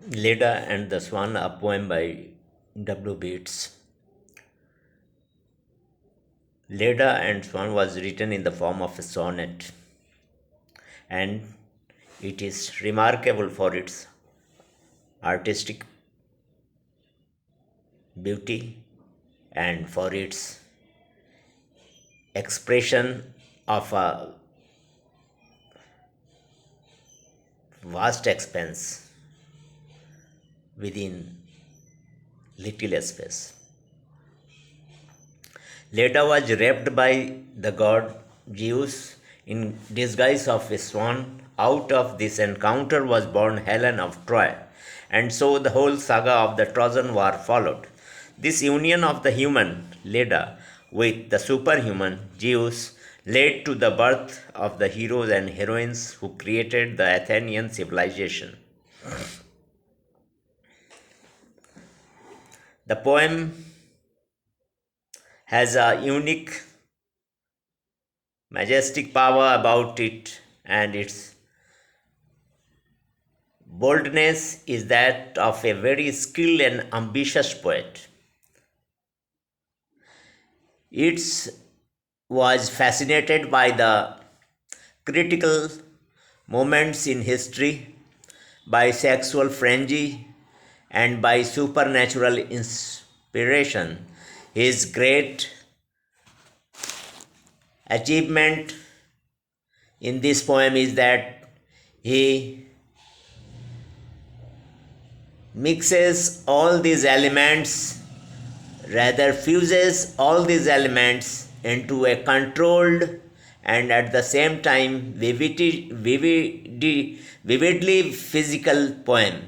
Leda and the Swan, a poem by W. Beats. Leda and Swan was written in the form of a sonnet, and it is remarkable for its artistic beauty and for its expression of a vast expanse within little space. Leda was raped by the god Zeus in disguise of a swan. Out of this encounter was born Helen of Troy, and so the whole saga of the Trojan War followed. This union of the human, Leda, with the superhuman, Zeus, led to the birth of the heroes and heroines who created the Athenian civilization. The poem has a unique, majestic power about it, and its boldness is that of a very skilled and ambitious poet. It was fascinated by the critical moments in history, by sexual frenzy, and by supernatural inspiration. His great achievement in this poem is that he mixes all these elements, rather fuses all these elements into a controlled and at the same time vividly physical poem.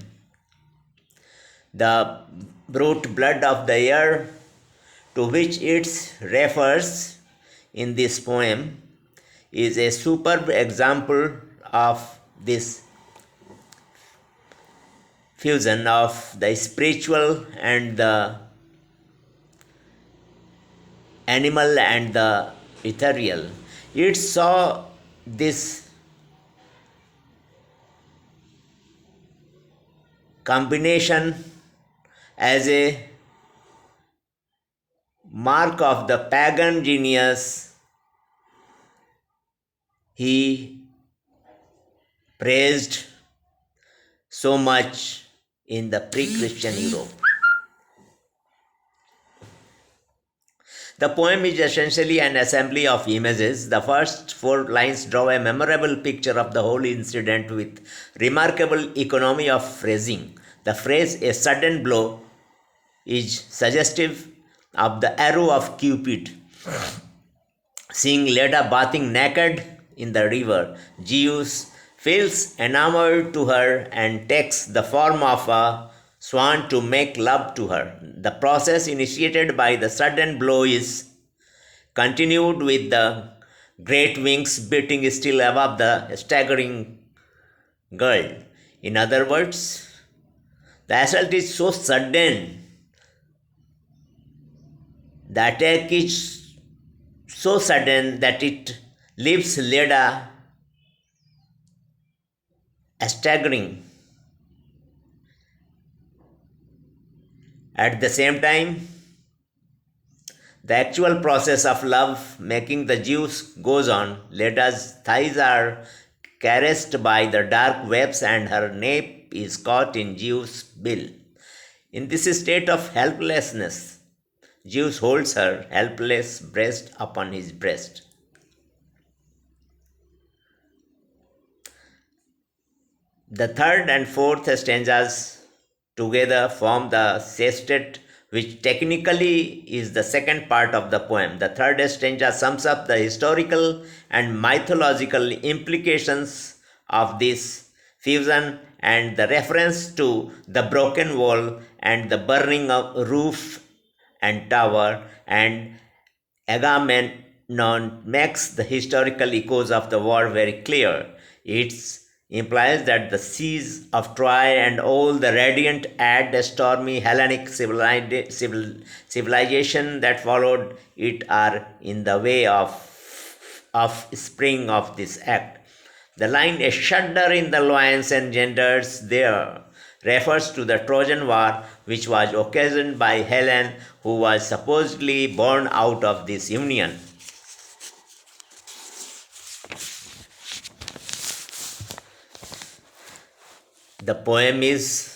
The brute blood of the air to which it refers in this poem is a superb example of this fusion of the spiritual and the animal and the ethereal. It saw this combination as a mark of the pagan genius he praised so much in the pre-Christian Europe. The poem is essentially an assembly of images. The first four lines draw a memorable picture of the whole incident with remarkable economy of phrasing. The phrase, a sudden blow, is suggestive of the arrow of Cupid. Seeing Leda bathing naked in the river, Zeus feels enamored to her and takes the form of a swan to make love to her. The process initiated by the sudden blow is continued with the great wings beating still above the staggering girl. In other words, the assault is so sudden, the attack is so sudden that it leaves Leda staggering. At the same time, the actual process of love making the juice goes on. Leda's thighs are caressed by the dark webs and her nape is caught in Zeus' bill. In this state of helplessness, Zeus holds her helpless breast upon his breast. The third and fourth stanzas together form the sestet, which technically is the second part of the poem. The third stanza sums up the historical and mythological implications of this fusion and the reference to the broken wall and the burning of roof and tower, and Agamemnon makes the historical echoes of the war very clear. It implies that the siege of Troy and all the radiant and stormy Hellenic civilization that followed it are in the way of spring of this act. The line "a shudder in the loins engenders" there refers to the Trojan War, which was occasioned by Helen, who was supposedly born out of this union. The poem is